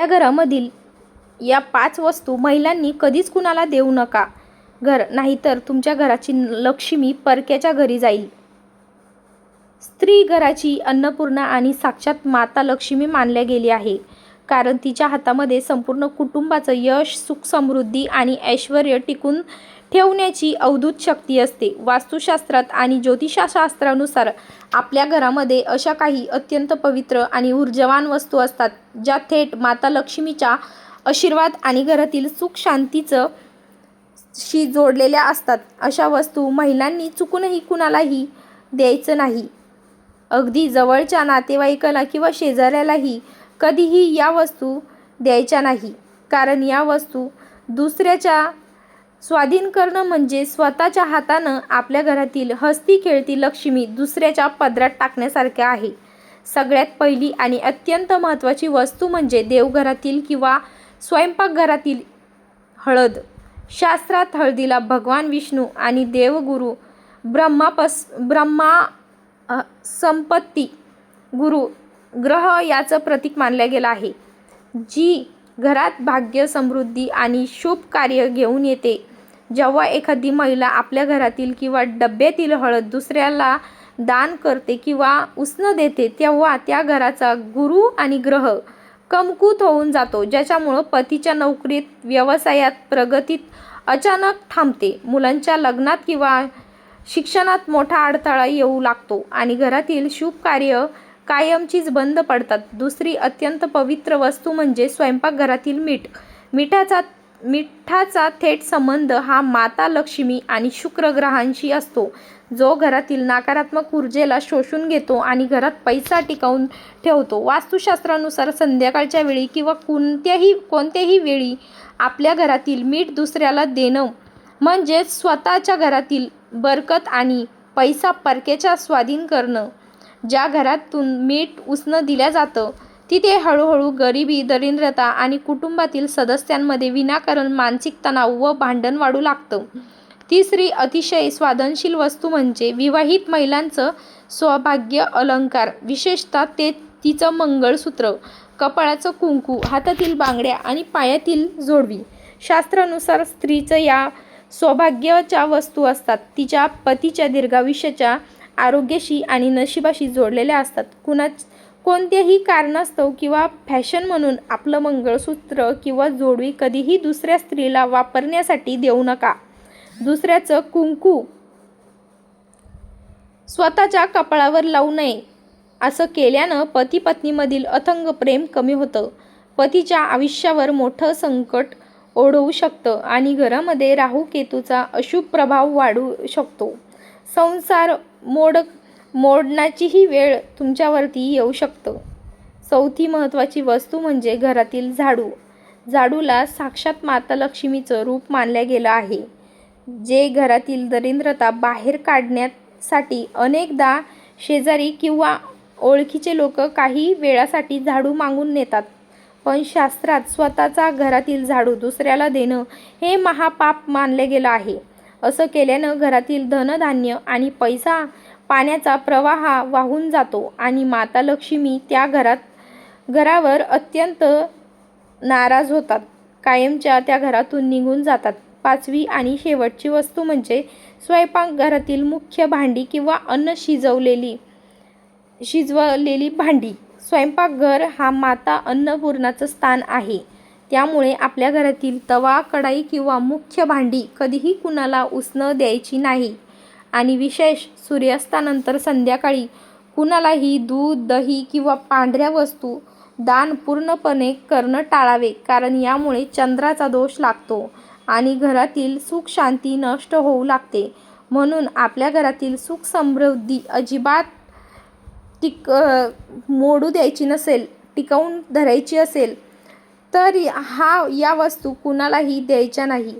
या घरामधील या 5 वस्तू महिलांनी कधीच कुणाला देऊ नका. नाहीतर तुमच्या घराची लक्ष्मी परक्याच्या घरी जाईल. स्त्री घराची अन्नपूर्णा आणि साक्षात माता लक्ष्मी मानल्या गेली आहे, कारण तिच्या हातामध्ये संपूर्ण कुटुंबाचं यश, सुख, समृद्धी आणि ऐश्वर्य टिकून ठेवण्याची अद्भुत शक्ती असते. वास्तुशास्त्रात आणि ज्योतिषशास्त्रानुसार आपल्या घरामध्ये अशा काही अत्यंत पवित्र आणि ऊर्जावान वस्तू असतात, ज्या थेट माता लक्ष्मीच्या आशीर्वाद आणि घरातील सुख शांतीचं शी जोडलेल्या असतात. अशा वस्तू महिलांनी चुकूनही कुणालाही द्यायचं नाही. अगदी जवळच्या नातेवाईकाला किंवा शेजाऱ्यालाही कधीही या वस्तू द्यायच्या नाही, कारण या वस्तू दुसऱ्याच्या स्वाधीन करणं म्हणजे स्वतःच्या हातानं आपल्या घरातील हसती खेळती लक्ष्मी दुसऱ्याच्या पदरात टाकण्यासारखे आहे. सगळ्यात पहिली आणि अत्यंत महत्त्वाची वस्तू म्हणजे देवघरातील किंवा स्वयंपाकघरातील हळद. शास्त्रात हळदीला भगवान विष्णू आणि देवगुरु ब्रह्मा संपत्ती गुरु ग्रह याचं प्रतीक मानलं गेलं आहे, जी घरात भाग्य, समृद्धी आणि शुभ कार्य घेऊन येते. जेव्हा एखादी महिला आपल्या घरातील किंवा डब्यातील हळद दुसऱ्याला दान करते किंवा उसनं देते, तेव्हा त्या घराचा गुरु आणि ग्रह कमकुवत होऊन जातो, ज्याच्यामुळं पतीच्या नोकरीत, व्यवसायात, प्रगतीत अचानक थांबते. मुलांच्या लग्नात किंवा शिक्षणात मोठा अडथळा येऊ लागतो आणि घरातील शुभ कार्य कायमचीच बंद पडतात. दुसरी अत्यंत पवित्र वस्तू म्हणजे स्वयंपाकघरातील मीठ. मिठाचा थेट संबंध हा माता लक्ष्मी आणि शुक्र ग्रहांशी असतो, जो घरातील नकारात्मक ऊर्जेला शोषून घेतो आणि घरात पैसा टिकवून ठेवतो. वास्तुशास्त्रानुसार संध्याकाळच्या वेळी किंवा कोणत्याही वेळी आपल्या घरातील मीठ दुसऱ्याला देणं म्हणजे स्वतःच्या घरातील बरकत आणि पैसा परक्याच्या स्वाधीन करणं. ज्या घरातून मीठ उसनं दिलं जातं, तिथे हळूहळू गरिबी, दरिद्रता आणि कुटुंबातील सदस्यांमध्ये विनाकारण मानसिक तणाव व भांडण वाढू लागतं. तिसरी अतिशय स्वादनशील वस्तू म्हणजे विवाहित महिलांचं सौभाग्य अलंकार, विशेषतः तिचं मंगळसूत्र, कपाळाचं कुंकू, हातातील बांगड्या आणि पायातील जोडवी. शास्त्रानुसार स्त्रीचं या सौभाग्याच्या वस्तू असतात, तिच्या पतीच्या दीर्घायुष्याच्या, आरोग्याशी आणि नशिबाशी जोडलेल्या असतात. कोणत्याही कारणास्तव किंवा फॅशन म्हणून आपलं मंगळसूत्र किंवा जोडवी कधीही दुसऱ्या स्त्रीला वापरण्यासाठी देऊ नका. दुसऱ्याचं कुंकू स्वतःच्या कपाळावर लावू नये. असं केल्यानं पती-पत्नीमधील अथंग प्रेम कमी होतं, पतीच्या आयुष्यावर मोठं संकट ओढवू शकतं आणि घरामध्ये राहू-केतूचा अशुभ प्रभाव वाढू शकतो. संसार मोडण्याचीही वेळ तुमच्यावरती येऊ शकतं. चौथी महत्त्वाची वस्तू म्हणजे घरातील झाडू. झाडूला साक्षात माता लक्ष्मीचं रूप मानलं गेलं आहे, जे घरातील दरिद्रता बाहेर काढण्यासाठी अनेकदा शेजारी किंवा ओळखीचे लोक काही वेळासाठी झाडू मागून नेतात. पण शास्त्रात स्वतःचा घरातील झाडू दुसऱ्याला देणं हे महापाप मानलं गेलं आहे. असं केल्यानं घरातील धनधान्य आणि पैसा पाण्याचा प्रवाह वाहून जातो आणि माता लक्ष्मी त्या घरावर अत्यंत नाराज होतात, कायमच्या त्या घरातून निघून जातात. पाचवी आणि शेवटची वस्तू म्हणजे स्वयंपाकघरातील मुख्य भांडी किंवा अन्न शिजवलेली भांडी. स्वयंपाकघर हा माता अन्नपूर्णाचं स्थान आहे, त्यामुळे आपल्या घरातील तवा, कढई किंवा मुख्य भांडी कधीही कुणाला उसनं द्यायची नाही. आणि विशेष सूर्यास्तानंतर संध्याकाळी कुणालाही दूध, दही किंवा पांढऱ्या वस्तू दान पूर्णपणे करणं टाळावे, कारण यामुळे चंद्राचा दोष लागतो आणि घरातील सुख शांती नष्ट होऊ लागते. म्हणून आपल्या घरातील सुख समृद्धी अजिबात मोडू द्यायची नसेल, टिकवून धरायची असेल तर या वस्तू कुणालाही द्यायच्या नाही.